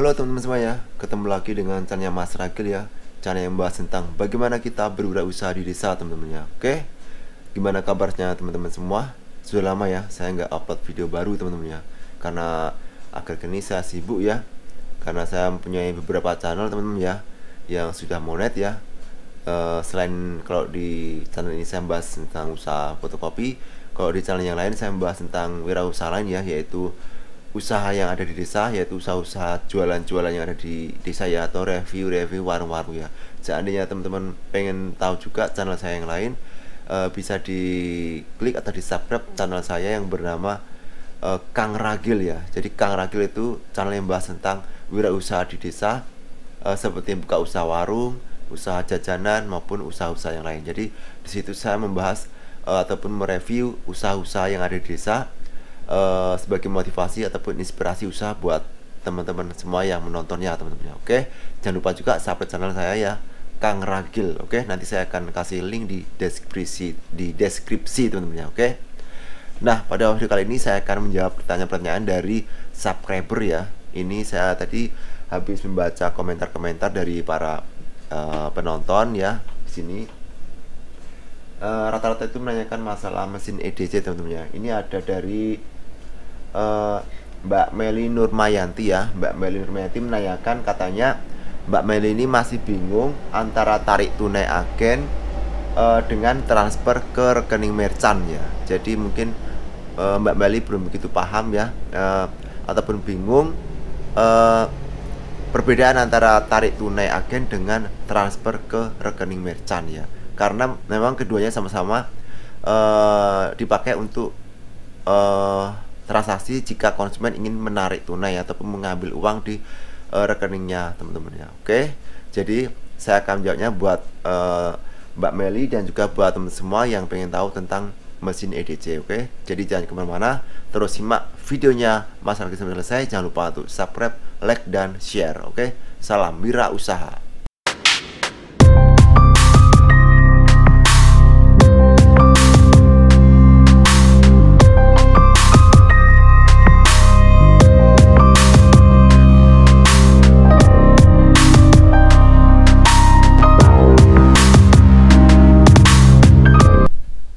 Halo teman-teman semua ya, ketemu lagi dengan channelnya Mas Ragil ya. Channel yang membahas tentang bagaimana kita berwirausaha di desa teman-teman ya. Oke, gimana kabarnya teman-teman semua? Sudah lama ya saya nggak upload video baru teman-teman ya, karena akhir-akhir ini saya sibuk ya. Karena saya mempunyai beberapa channel teman-teman ya, yang sudah monet ya. Selain kalau di channel ini saya membahas tentang usaha fotokopi, kalau di channel yang lain saya membahas tentang wirausaha lain ya, yaitu usaha yang ada di desa, yaitu usaha-usaha jualan-jualan yang ada di desa ya, atau review-review warung-warung ya. Seandainya teman-teman pengen tahu juga channel saya yang lain, bisa diklik atau di subscribe channel saya yang bernama Kang Ragil ya. Jadi Kang Ragil itu channel yang bahas tentang wirausaha di desa, seperti buka usaha warung, usaha jajanan maupun usaha-usaha yang lain. Jadi di situ saya membahas ataupun mereview usaha-usaha yang ada di desa, sebagai motivasi ataupun inspirasi usaha buat teman-teman semua yang menontonnya teman-teman. Oke, jangan lupa juga subscribe channel saya ya, Kang Ragil. Oke, nanti saya akan kasih link di deskripsi teman-teman. Oke, nah pada video kali ini saya akan menjawab pertanyaan-pertanyaan dari subscriber ya. Ini saya tadi habis membaca komentar-komentar dari para penonton ya. Di sini rata-rata itu menanyakan masalah mesin EDC teman-teman ya. Ini ada dari Mbak Meli Nurmayanti ya. Mbak Meli Nurmayanti menanyakan, katanya Mbak Meli ini masih bingung antara tarik tunai agen dengan transfer ke rekening merchant ya. Jadi mungkin Mbak Meli belum begitu paham ya, ataupun bingung perbedaan antara tarik tunai agen dengan transfer ke rekening merchant ya. Karena memang keduanya sama-sama dipakai untuk transaksi jika konsumen ingin menarik tunai ataupun mengambil uang di rekeningnya teman-teman ya. Oke, jadi saya akan menjawabnya buat Mbak Meli dan juga buat teman semua yang pengen tahu tentang mesin EDC. Oke, jadi jangan kemana-mana, terus simak videonya Mas Ragil sampai selesai. Jangan lupa untuk subscribe, like, dan share. Oke, salam wirausaha.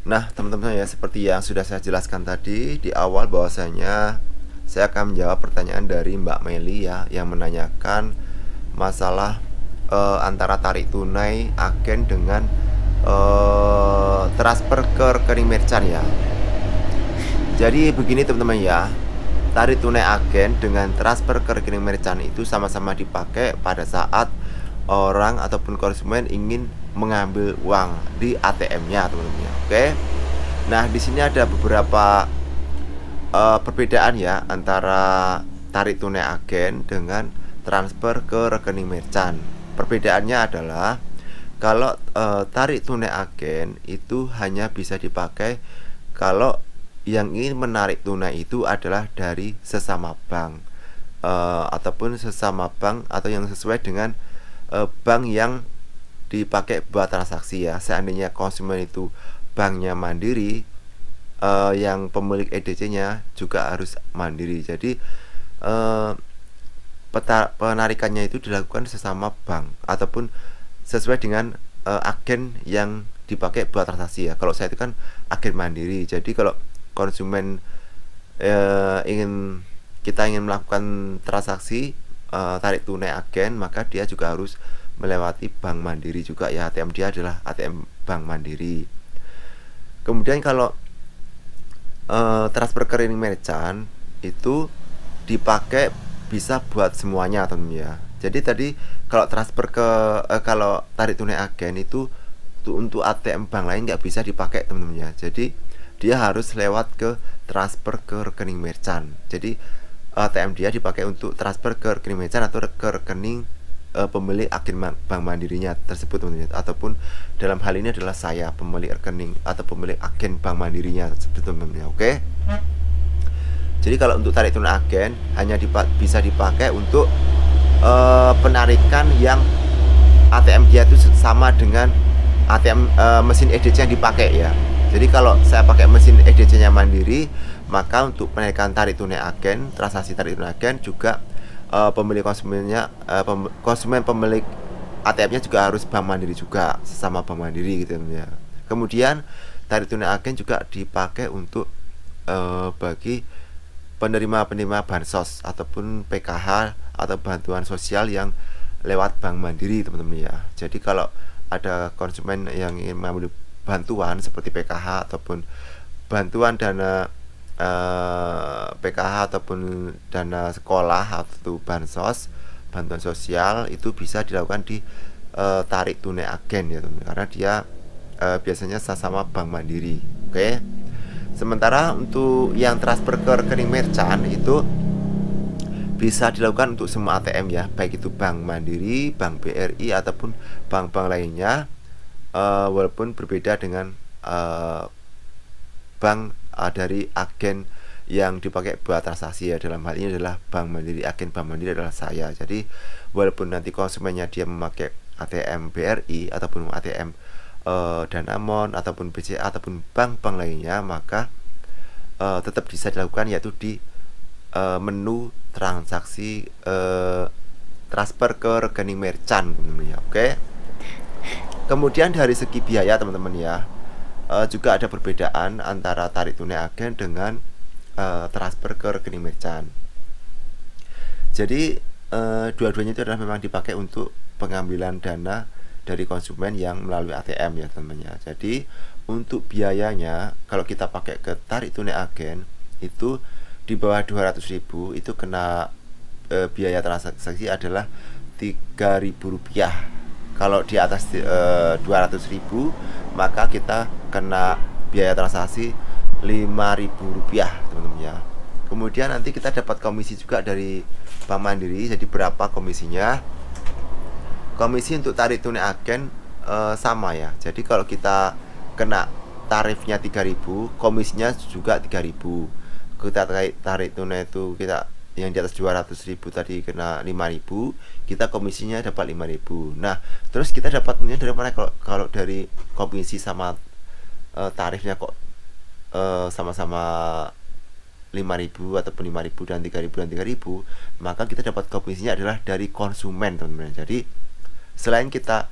Nah teman-teman ya, seperti yang sudah saya jelaskan tadi di awal, bahwasanya saya akan menjawab pertanyaan dari Mbak Meli ya, yang menanyakan masalah antara tarik tunai agen dengan transfer ke rekening merchant ya. Jadi begini teman-teman ya, tarik tunai agen dengan transfer ke rekening merchant itu sama-sama dipakai pada saat orang ataupun konsumen ingin mengambil uang di ATM-nya teman-teman. Oke. Nah, di sini ada beberapa perbedaan ya antara tarik tunai agen dengan transfer ke rekening merchant. Perbedaannya adalah kalau tarik tunai agen itu hanya bisa dipakai kalau yang ingin menarik tunai itu adalah dari sesama bank, ataupun sesama bank atau yang sesuai dengan bank yang dipakai buat transaksi ya. Seandainya konsumen itu banknya Mandiri, yang pemilik EDC-nya juga harus Mandiri. Jadi penarikannya itu dilakukan sesama bank ataupun sesuai dengan agen yang dipakai buat transaksi ya. Kalau saya itu kan agen Mandiri. Jadi kalau konsumen kita ingin melakukan transaksi tarik tunai agen, maka dia juga harus melewati bank Mandiri juga ya. ATM dia adalah ATM bank Mandiri. Kemudian kalau transfer ke rekening merchant itu dipakai bisa buat semuanya teman-teman ya. Jadi tadi kalau transfer ke kalau tarik tunai agen itu untuk ATM bank lain nggak bisa dipakai teman-teman ya. Jadi dia harus lewat ke transfer ke rekening merchant. Jadi ATM dia dipakai untuk transfer ke rekening merchant atau ke rekening pemilik agen bank Mandirinya tersebut teman-teman, ataupun dalam hal ini adalah saya pemilik rekening atau pemilik agen bank Mandirinya tersebut teman-teman. Oke. Jadi kalau untuk tarik tunai agen hanya bisa dipakai untuk penarikan yang ATM dia itu sama dengan ATM mesin EDC yang dipakai ya. Jadi kalau saya pakai mesin EDC nya Mandiri, maka untuk penarikan tarik tunai agen, transaksi tarik tunai agen juga pemilik konsumennya, konsumen pemilik ATM-nya juga harus Bank Mandiri juga, sesama Bank Mandiri gitu ya. Kemudian tarik tunai agen juga dipakai untuk bagi penerima bansos ataupun PKH atau bantuan sosial yang lewat Bank Mandiri teman-teman ya. Jadi kalau ada konsumen yang ingin mengambil bantuan seperti PKH ataupun bantuan dana PKH ataupun dana sekolah atau bansos, bantuan sosial, itu bisa dilakukan di tarik tunai agen ya teman-teman, karena dia biasanya sama Bank Mandiri. Oke. Sementara untuk yang transfer ke rekening merchant itu bisa dilakukan untuk semua ATM ya, baik itu Bank Mandiri, Bank BRI ataupun bank-bank lainnya, walaupun berbeda dengan bank dari agen yang dipakai buat transaksi ya. Dalam hal ini adalah Bank Mandiri, agen Bank Mandiri adalah saya. Jadi walaupun nanti konsumennya dia memakai ATM BRI ataupun ATM Danamon ataupun BCA ataupun bank-bank lainnya, maka tetap bisa dilakukan, yaitu di menu transaksi transfer ke rekening merchant ya. Oke. Kemudian dari segi biaya teman-teman ya, juga ada perbedaan antara tarik tunai agen dengan transfer ke rekening merchant. Jadi dua-duanya itu adalah memang dipakai untuk pengambilan dana dari konsumen yang melalui ATM ya teman-teman ya. Jadi untuk biayanya kalau kita pakai ke tarik tunai agen itu di bawah 200.000 itu kena biaya transaksi adalah Rp3.000. Kalau di atas 200.000 maka kita kena biaya transaksi Rp5.000 teman-teman ya. Kemudian nanti kita dapat komisi juga dari Bank Mandiri. Jadi berapa komisinya? Komisi untuk tarik tunai agen sama ya. Jadi kalau kita kena tarifnya 3.000, komisinya juga 3.000. Kita tarik tunai itu kita yang di atas 200.000 tadi kena 5.000, kita komisinya dapat 5.000. Nah, terus kita dapatnya dari mana kalau dari komisi sama tarifnya kok sama-sama 5.000 ataupun 5.000 dan 3.000 dan 3.000, maka kita dapat komisinya adalah dari konsumen teman-teman. Jadi selain kita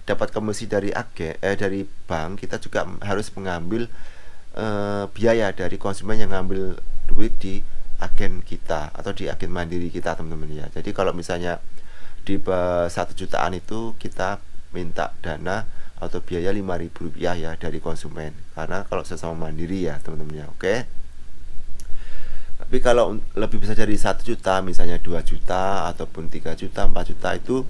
dapat komisi dari dari bank, kita juga harus mengambil biaya dari konsumen yang ngambil duit di agen kita atau di agen Mandiri kita teman-teman ya. Jadi kalau misalnya di 1 jutaan itu kita minta dana atau biaya Rp5.000 ya dari konsumen, karena kalau sesama Mandiri ya teman-teman ya. Oke. Tapi kalau lebih besar dari 1 juta, misalnya 2 juta ataupun 3 juta, 4 juta, itu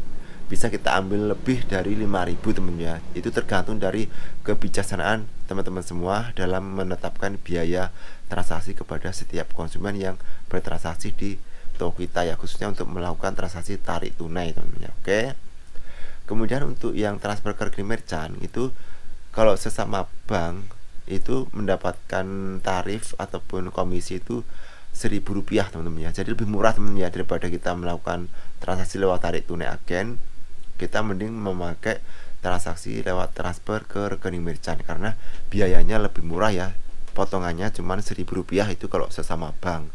bisa kita ambil lebih dari 5.000 temennya. Itu tergantung dari kebijaksanaan teman-teman semua dalam menetapkan biaya transaksi kepada setiap konsumen yang bertransaksi di toko kita ya, khususnya untuk melakukan transaksi tarik tunai teman-teman. Oke. Kemudian untuk yang transfer ke rekening merchant itu kalau sesama bank itu mendapatkan tarif ataupun komisi itu Rp1.000 teman-teman ya. Jadi lebih murah teman-teman ya, daripada kita melakukan transaksi lewat tarik tunai agen. Kita mending memakai transaksi lewat transfer ke rekening merchant karena biayanya lebih murah ya. Potongannya cuma Rp1.000 itu kalau sesama bank.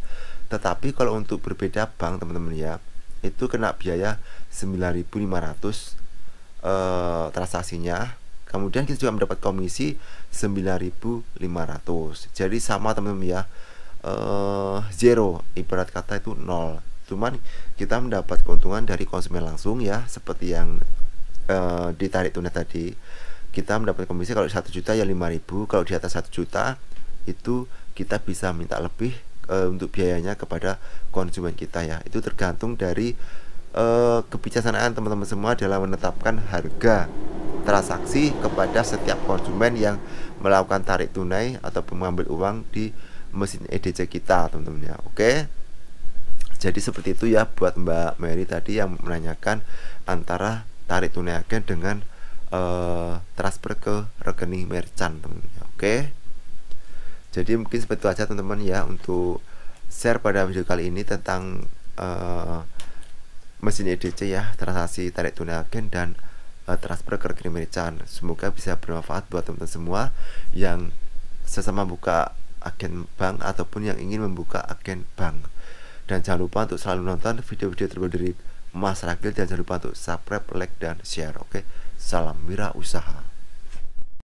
Tetapi kalau untuk berbeda bank teman-teman ya, itu kena biaya 9.500 transaksinya. Kemudian kita juga mendapat komisi 9.500. Jadi sama teman-teman ya, zero, ibarat kata itu nol. Cuman kita mendapat keuntungan dari konsumen langsung ya, seperti yang ditarik tunai tadi. Kita mendapat komisi kalau 1 juta ya 5.000, kalau di atas 1 juta itu kita bisa minta lebih untuk biayanya kepada konsumen kita ya. Itu tergantung dari kebijaksanaan teman-teman semua dalam menetapkan harga transaksi kepada setiap konsumen yang melakukan tarik tunai ataupun mengambil uang di mesin EDC kita teman-teman ya. Oke. Jadi seperti itu ya buat Mbak Mary tadi yang menanyakan antara tarik tunai agen dengan transfer ke rekening merchant teman-teman ya. Oke. Jadi mungkin seperti itu aja teman-teman ya untuk share pada video kali ini tentang mesin EDC ya, transaksi tarik tunai agen dan transfer ke rekening merchant. Semoga bisa bermanfaat buat teman-teman semua yang sesama buka agen bank ataupun yang ingin membuka agen bank. Dan jangan lupa untuk selalu nonton video-video terbaru dari Mas Ragil, dan jangan lupa untuk subscribe, like, dan share. Oke, salam wirausaha.